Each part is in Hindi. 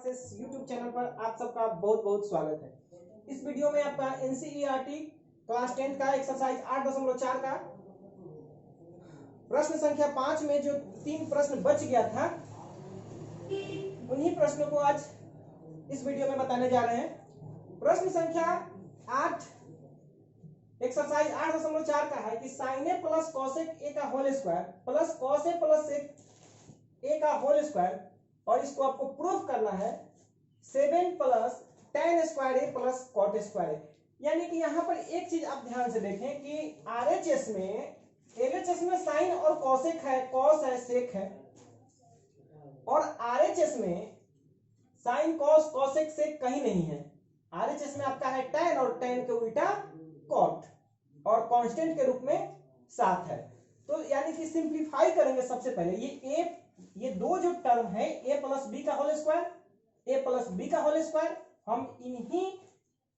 क्लासेस यूट्यूब चैनल पर आप सबका बहुत बहुत स्वागत है। इस वीडियो में आपका एनसीईआरटी क्लास 10 का एक्सरसाइज 8.4 का प्रश्न संख्या 5 में जो 3 प्रश्न बच गया था उन्हीं प्रश्नों को आज इस वीडियो में बताने जा रहे हैं। प्रश्न संख्या 8 एक्सरसाइज 8.4 का है कि sine A plus cosec A का whole square plus cos A plus sec A का होल स्क्वायर और इसको आपको प्रूफ करना है 7 plus tan square A plus cot square ए। यानी कि यहां पर एक चीज आप ध्यान से देखें कि आरएचएस में एलएचएस में साइन और कॉसेक है, कॉस है, सेक है, और आरएचएस में साइन कॉस कॉसेक सेक कहीं नहीं है। आरएचएस में आपका है tan और tan के उल्टा कॉट और कांस्टेंट के रूप में 7 है। तो यानी कि सिंप्लीफाई करेंगे सबसे पहले ये दो जो टर्म है a प्लस बी का whole square, a plus b का होल स्क्वायर, हम इन्हीं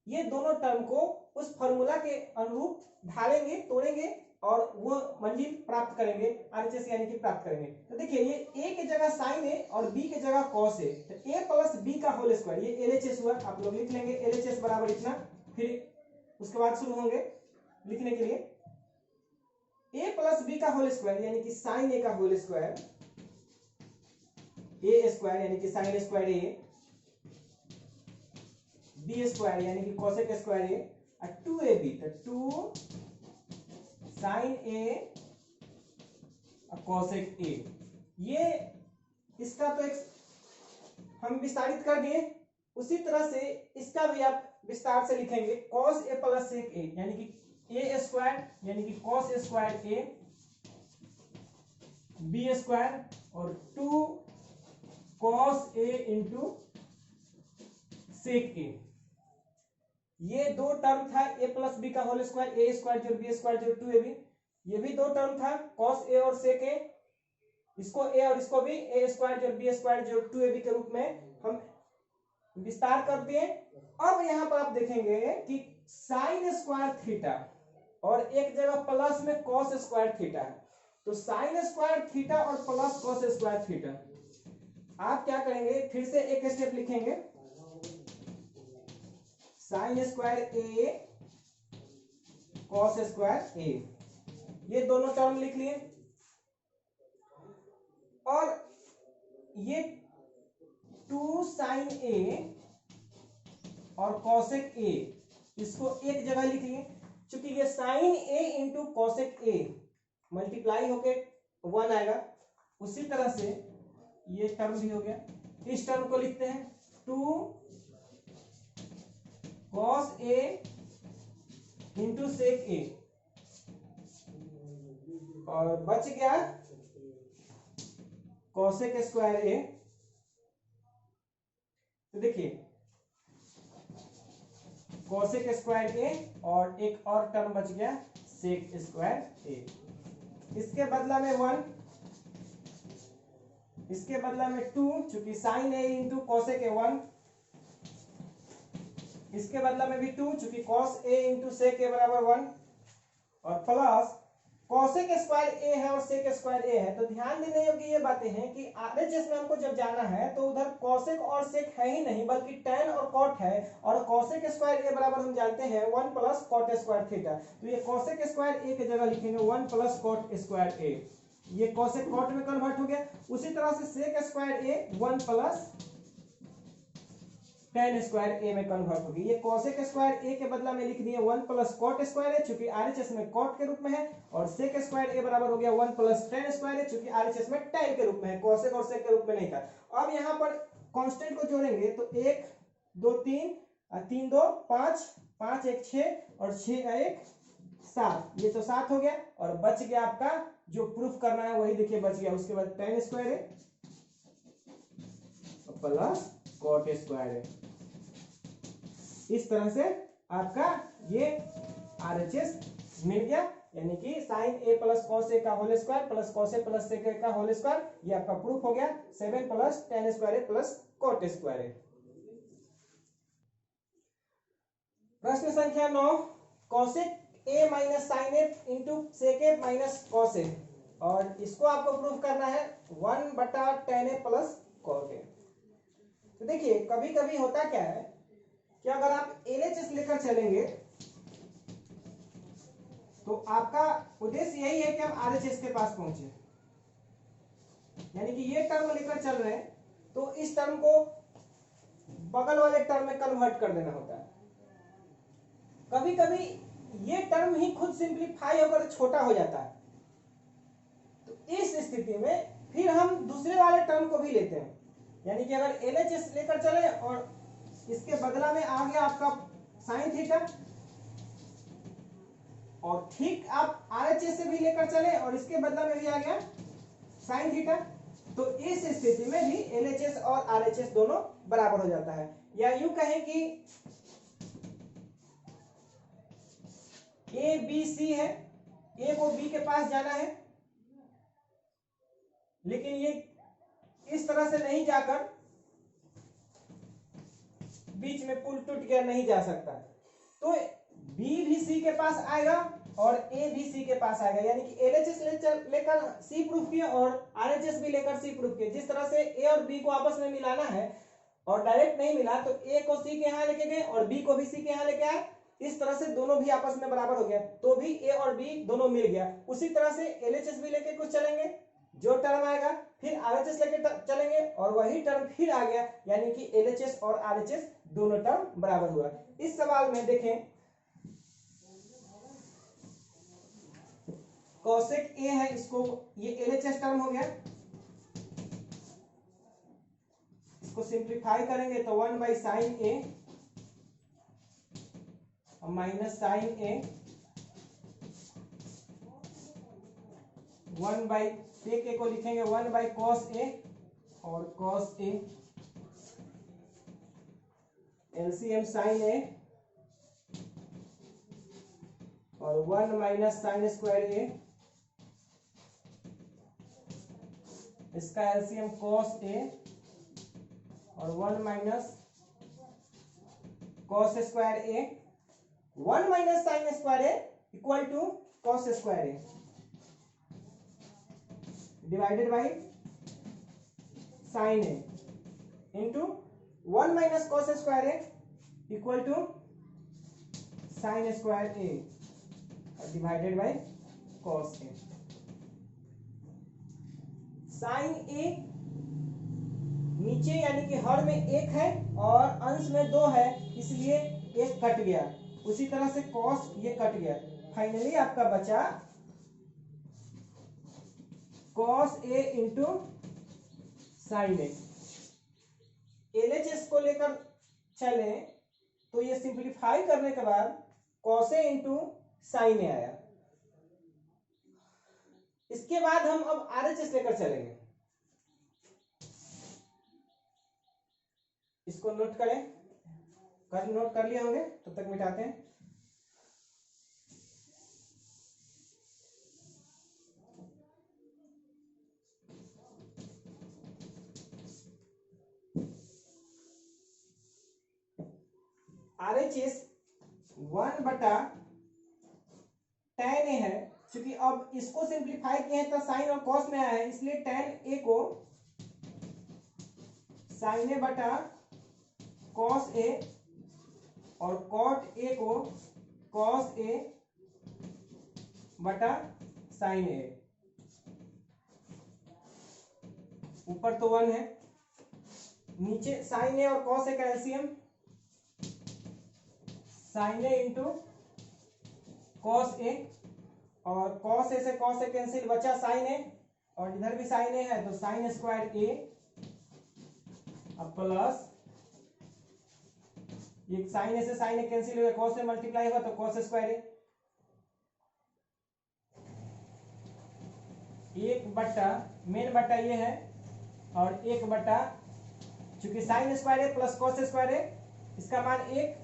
ये दोनों टर्म को उस फॉर्मूला के अनुरूप ढालेंगे, तोड़ेंगे और वो मंजिल प्राप्त करेंगे, आरएचएस यानी कि प्राप्त करेंगे। तो देखिए ये a की जगह साइन ए और b की जगह कॉस ए, तो a प्लस बी का होल स्क्वायर ये एलएचएस हुआ। आप लोग लिख लेंगे एलएचएस बराबर इतना, फिर उसके बाद शुरू होंगे लिखने के लिए। a प्लस बी का होल स्क्वायर यानी कि साइन ए का होल स्क्वायर, ए स्क्वायर यानी कि साइन स्क्वायर ए, बी स्क्वायर यानी कि कॉसेक स्क्वायर ए, और 2ab तो 2 साइन ए कॉसेक ए। ये इसका तो एक हम विस्तारित कर दिए, उसी तरह से इसका भी आप विस्तार से लिखेंगे कॉस ए प्लस सेक ए यानी कि ए स्क्वायर यानी कि कॉस स्क्वायर ए, बी स्क्वायर और 2 कॉस ए इंटू सेक ए। ये दो टर्म था ए प्लस बी का होल स्क्वायर, ए स्क्वायर जोड़ बी स्क्वायर जोड़ 2ab। ये भी दो टर्म था कॉस ए और सेक ए, इसको ए और इसको भी ए स्क्वायर जोड़ बी स्क्वायर जोड़ 2ab के रूप में हम विस्तार कर दिए। अब यहां पर आप देखेंगे कि साइन स्क्वायर थीटा और एक जगह प्लस में कॉस स्क्वायर थीटा है, तो साइन स्क्वायर थीटा और प्लस कॉस स्क्वायर थीटा आप क्या करेंगे, फिर से एक स्टेप लिखेंगे साइन स्क्वायर ए कॉस स्क्वायर ए, ये दोनों टर्म लिख लिए। और ये 2 साइन ए और कॉसेक ए इसको एक जगह लिख लिए। चूंकि ये sine A into cosec A multiply होके 1 आएगा, उसी तरह से ये टर्म भी हो गया। इस टर्म को लिखते हैं 2 कॉस ए इंटू सेक ए, और बच गया कॉसेक स्क्वायर ए। तो देखिए कॉसेक स्क्वायर ए और एक और टर्म बच गया सेक स्क्वायर ए। इसके बदला में 1, इसके बदला में 2, चूंकि sine A into cosec A 1, इसके बदला में भी 2 चूंकि कॉस ए इंटू सेक ए बराबर 1, और प्लस कॉसेक स्क्वायर ए है और सेक स्क्वायर ए है। तो ध्यान देने योग्य ये बातें हैं कि आरएचएस में हमको जब जाना है तो उधर कॉसेक और सेक है ही नहीं बल्कि tan और कॉट है, और कॉसेक स्क्वायर ए बराबर हम जानते हैं 1 प्लस कॉट स्क्वायर थीटा। तो ये कॉसेक स्क्वायर ए की जगह लिखेंगे 1 प्लस कॉट स्क्वायर ए, ये कॉसेक कॉट में कन्वर्ट हो गया। उसी तरह से सेक स्क्वायर ए 1 प्लस tan स्क्वायर ए में कन्वर्ट होगी। ये कॉसेक स्क्वायर ए के बदला में लिख दिए 1 प्लस कॉट स्क्वायर ए, चूंकि आरएचएस में कॉट के रूप में है, और सेक स्क्वायर ए बराबर हो गया 1 प्लस tan स्क्वायर ए, चूंकि आरएचएस में tan के रूप में है, कॉसेक और सेक के रूप में नहीं था। अब यहां पर कांस्टेंट को जोड़ेंगे तो 1 2 3 3 2 5 5 1 6 और 6 1 7, ये तो 7 हो गया। और बच गया आपका जो प्रूफ करना है वही देखिए बच गया। उसके बाद tan square A plus cot square है। इस तरह से आपका ये आरएचएस मिल गया, यानी कि sine A plus cos A का whole square plus cos A plus sec A का होल स्क्वायर, ये आपका प्रूफ हो गया 7 plus tan square A plus cot square A. प्रश्न संख्या 9 cosec A minus sine A into sec A minus cos A, और इसको आपको प्रूफ करना है 1/tan A plus cot A. तो देखिए कभी कभी होता क्या है कि अगर आप LHS लेकर चलेंगे तो आपका उद्देश्य यही है कि हम RHS के पास पहुंचे, यानी कि ये टर्म लेकर चल रहे हैं तो इस टर्म को बगल वाले टर्म में कन्वर्ट कर देना होता है। कभी कभी ये टर्म ही खुद सिंप्लीफाई होकर छोटा हो जाता है, तो इस स्थिति में फिर हम दूसरे वाले टर्म को भी लेते हैं, यानी कि अगर LHS लेकर चले और इसके बदला में आ गया आपका साइन थीटा, और ठीक आप RHS से भी लेकर चले और इसके बदला में भी आ गया साइन थीटा, तो इस स्थिति में भी LHS और RHS दोनों बराबर हो जाता है। या यूं कहें कि A B C है, A को B के पास जाना है, लेकिन ये इस तरह से नहीं जाकर बीच में पुल टूट गया, नहीं जा सकता, तो B भी C के पास आएगा और A भी C के पास आएगा, यानी कि LHS लेकर C प्रूफ किया और RHS भी लेकर C प्रूफ किया। जिस तरह से A और B को आपस में मिलाना है और डायरेक्ट नहीं मिला तो A को C के यहाँ लेके गए और B को भी C के यहाँ लेके आए, इस तरह से दोनों भी आपस में बराबर हो गया, तो भी A और B दोनों मिल गया। उसी तरह से LHS भी लेके कुछ चलेंगे, जो टर्म आएगा फिर RHS लेके चलेंगे और वही टर्म फिर आ गया, यानी कि LHS और RHS दोनों टर्म बराबर हुआ। इस सवाल में देखें कोसेक A है, इसको ये LHS टर्म हो गया, इसको सिंप्लीफाई करेंगे तो 1 बाई साइन A और minus sine A, 1 by sec A को लिखेंगे 1 बाई कॉस A और cos A, LCM sine A और 1 माइनस साइन स्क्वायर A, इसका एलसीएम कॉस A और 1 minus cos square A, 1 minus sine square A equal to cos square A divided by sine A into 1 minus cos square A equal to sine square A divided by cos A। Sign A नीचे यानी कि हर में 1 है और अंश में 2 है, इसलिए 1 कट गया, उसी तरह से कॉस ये कट गया, फाइनली आपका बचा cos A into sine A। LHS को लेकर चले तो ये सिंप्लीफाई करने के बाद cos A into sine A आया। इसके बाद हम अब RHS लेकर चलेंगे, इसको नोट करें, नोट कर लिए होंगे, तब तक मिटाते हैं। RHS 1 बटा tan A है, क्योंकि अब इसको सिंप्लीफाई किए हैं तो साइन और कॉस में आया है, इसलिए tan A को साइन A बटा कॉस A और कॉट A को कॉस A बटा साइन A, ऊपर तो 1 है, नीचे साइन A और कॉस A का LCM sine A into cos A और कॉस A से कॉस A कैंसिल, बचा साइन A और इधर भी साइन A है तो साइन स्क्वायर A अब प्लस ये साइन A से साइन A कैंसिल हुआ, कॉस से मल्टीप्लाई हुआ तो कॉस स्क्वायर A, 1 बटा मेन बटा ये है और 1 बटा, चूंकि sign square A plus cos square A इसका मान 1,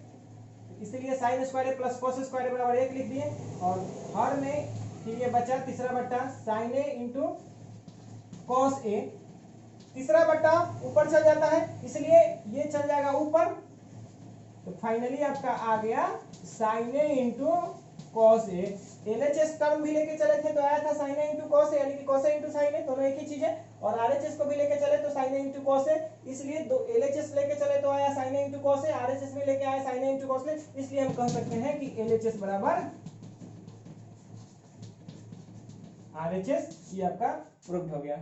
इसलिए sign square A plus cos square A बराबर 1 लिख दिए और हर में फिर ये बचा तीसरा बट्टा sine A into cos A, तीसरा बट्टा ऊपर चल जाता है इसलिए ये चल जाएगा ऊपर, तो फाइनली आपका आ गया sine A into cos A। LHS term भी लेके चले थे तो आया था sine A into cos A, यानी कि cos A into sine A, दोनों एक ही चीज है, और आरएचएस को भी लेके चले तो sign A into cos A, इसलिए दो एलएचएस लेके चले तो आया sign A into cos A, RHS में लेके आया sign A into cos A, इसलिए हम कह सकते हैं कि एलएचएस बराबर आरएचएस। ये आपका प्रूव्ड हो गया।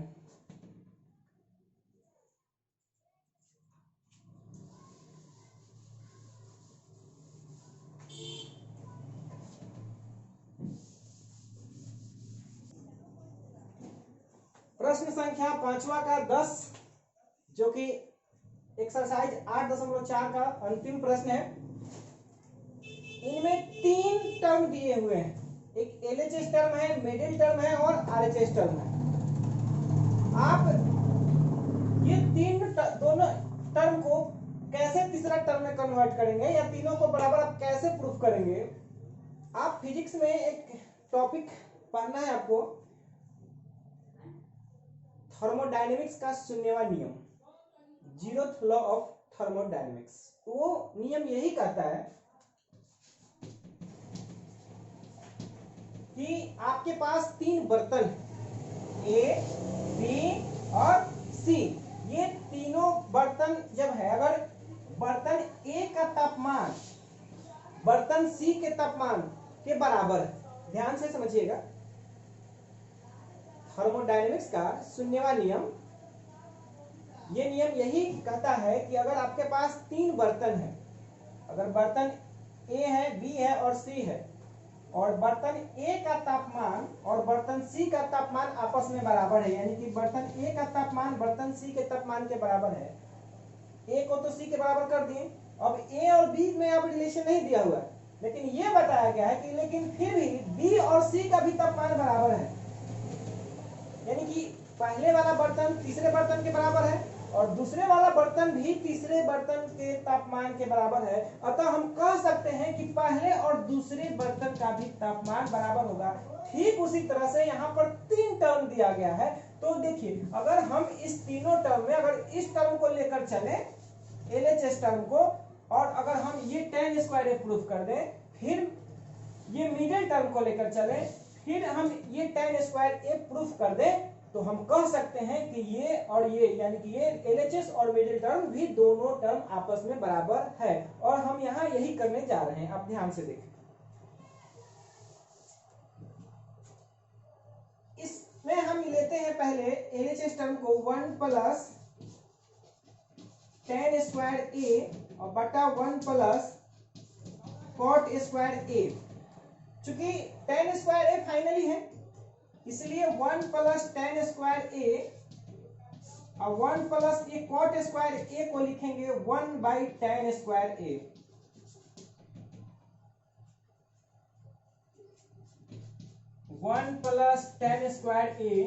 प्रश्न संख्या 5वां का 10, जो कि एक्सरसाइज 8.4 का अंतिम प्रश्न है। इनमें 3 टर्म दिए हुए हैं, एक एलएचएस टर्म है, मिडिल टर्म है और आरएचएस टर्म है। आप ये दोनों टर्म को कैसे तीसरा टर्म में कन्वर्ट करेंगे या तीनों को बराबर आप कैसे प्रूफ करेंगे। आप फिजिक्स में एक टॉपिक पढ़ना है आपको, थर्मोडायनेमिक्स का शून्यवा नियम, जीरोथ लॉ ऑफ थर्मोडायनेमिक्स। वो नियम यही कहता है कि आपके पास 3 बर्तन ए, बी और सी, ये तीनों बर्तन जब है, अगर बर्तन ए का तापमान बर्तन सी के तापमान के बराबर है, ध्यान से समझिएगा, थर्मोडायनेमिक्स का शून्यवा नियम, ये नियम यही कहता है कि अगर आपके पास 3 बर्तन है, अगर बर्तन ए है, बी है और सी है, और बर्तन ए का तापमान और बर्तन सी का तापमान आपस में बराबर है, यानी कि बर्तन ए का तापमान बर्तन सी के तापमान के बराबर है, ए को तो सी के बराबर कर दिए। अब ए और बी में अब रिलेशन नहीं दिया हुआ है, लेकिन ये बताया गया है कि लेकिन फिर भी बी और सी का भी तापमान बराबर है, यानी कि पहले वाला बर्तन तीसरे बर्तन के बराबर है और दूसरे वाला बर्तन भी तीसरे बर्तन के तापमान के बराबर है। अतः हम कह सकते हैं कि पहले और दूसरे बर्तन का भी तापमान बराबर होगा। ठीक उसी तरह से यहाँ पर 3 टर्म दिया गया है, तो देखिए अगर हम इस तीनों टर्म में अगर इस टर्म को लेकर चले एलएचएस टर्म को, और अगर हम ये tan स्क्वायर ए प्रूफ कर दें, फिर ये मिडिल टर्म को लेकर चले, फिर हम ये tan स्क्वायर ए प्रूफ कर दें, तो हम कह सकते हैं कि ये और ये, यानी कि ये एलएचएस और मिडिल टर्म भी दोनों टर्म आपस में बराबर है। और हम यहाँ यही करने जा रहे हैं, आप ध्यान से देखें। इसमें हम लेते हैं पहले एलएचएस टर्म को 1 प्लस tan स्क्वायर ए और बटा 1 प्लस cot स्क्वायर ए। चूंकि tan स्क्वायर ए फाइनली है, इसलिए 1 प्लस tan स्क्वायर ए और 1 प्लस ये cot स्क्वायर ए को लिखेंगे 1 by tan square A. One plus tan square A,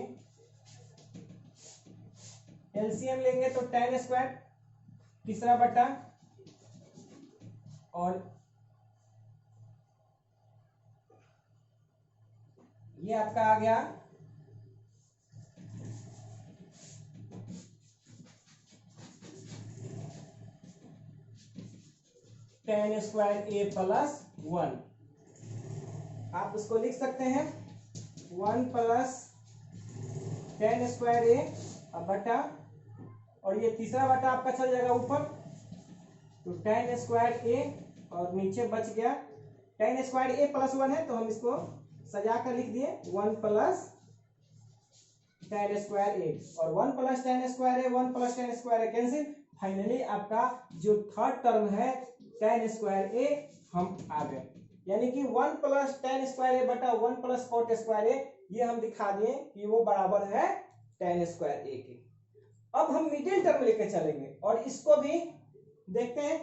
LCM लेंगे तो tan स्क्वायर तीसरा बटा, और ये आपका आ गया tan स्क्वायर ए प्लस 1। आप उसको लिख सकते हैं 1 प्लस tan स्क्वायर ए बटा, और ये तीसरा बटा आपका चल जाएगा ऊपर, तो tan स्क्वायर ए और नीचे बच गया tan स्क्वायर ए प्लस 1 है, तो हम इसको सजा कर लिख दिए 1 प्लस tan स्क्वायर ए, और 1 प्लस tan स्क्वायर ए 1 प्लस tan स्क्वायर ए कैंसिल। फाइनली आपका जो थर्ड टर्म है tan स्क्वायर ए हम आ गए, यानी कि 1 प्लस tan स्क्वायर ए बटा 1 प्लस cot स्क्वायर ए, ये हम दिखा दिए कि वो बराबर है tan स्क्वायर ए के। अब हम मिडिल टर्म लेके चलेंगे और इसको भी देखते हैं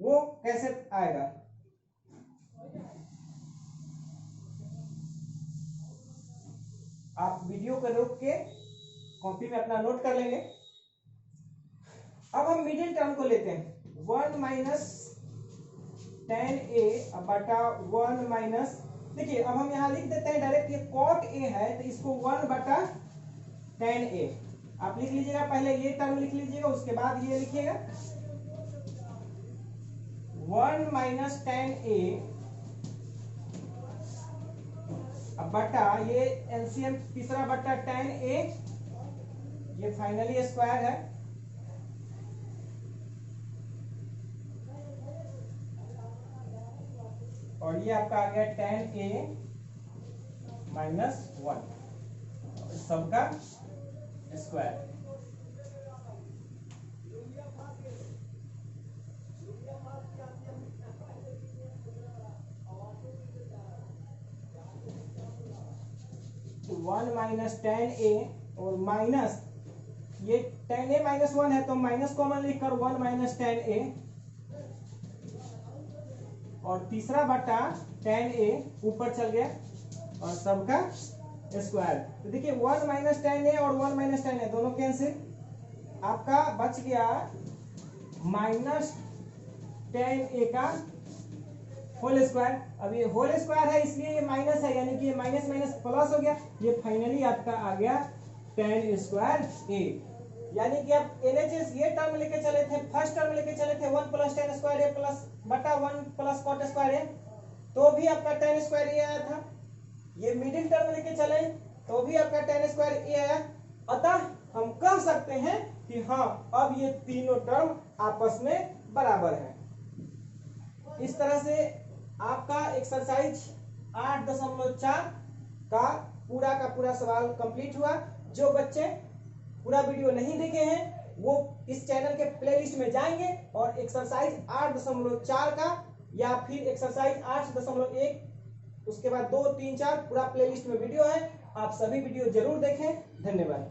वो कैसे आएगा। आप वीडियो को रोक के कॉपी में अपना नोट कर लेंगे। अब हम मिडिल टर्म को लेते हैं 1 माइनस tan ए बटा 1 माइनस, देखिए अब हम यहाँ लिख देते हैं डायरेक्ट, ये cot ए है तो इसको 1 बटा tan ए आप लिख लीजिएगा, पहले ये टर्म लिख लीजिएगा उसके बाद ये लिखिएगा 1 माइनस tan ए बटा ये एलसीएम तीसरा बटा tan ए, ये फाइनली स्क्वायर है, और ये आपका आ गया tan a माइनस 1 सबका square. One minus tan a और माइनस ये tan a माइनस 1 है तो माइनस कॉमन लिखकर 1 माइनस tan a, और तीसरा बटा tan a ऊपर चल गया और सबका स्क्वायर। तो देखिए 1 माइनस tan a और 1 माइनस tan a दोनों कैंसिल, आपका बच गया माइनस tan a का होल स्क्वायर। अब ये होल स्क्वायर है इसलिए ये माइनस है, यानी कि ये माइनस माइनस प्लस हो गया, ये फाइनली आपका आ गया tan स्क्वायर a। यानी कि आप LHS ये टर्म लेके चले थे, फर्स्ट टर्म लेके चले थे 1 plus tan square a plus बटा 1 प्लस cot स्क्वायर a, तो भी आपका tan स्क्वायर a आया था। ये मिडिल टर्म लेके चले तो भी आपका tan स्क्वायर a आया। अतः हम कह सकते हैं कि हाँ अब ये तीनों टर्म आपस में बराबर है। इस तरह से आपका एक्सरसाइज 8.4 का पूरा सवाल कंप्लीट हुआ। जो बच्चे पूरा वीडियो नहीं देखे हैं वो इस चैनल के प्लेलिस्ट में जाएंगे और एक्सरसाइज 8.4 का या फिर एक्सरसाइज 8.1 उसके बाद 2, 3, 4 पूरा प्लेलिस्ट में वीडियो है, आप सभी वीडियो जरूर देखें। धन्यवाद।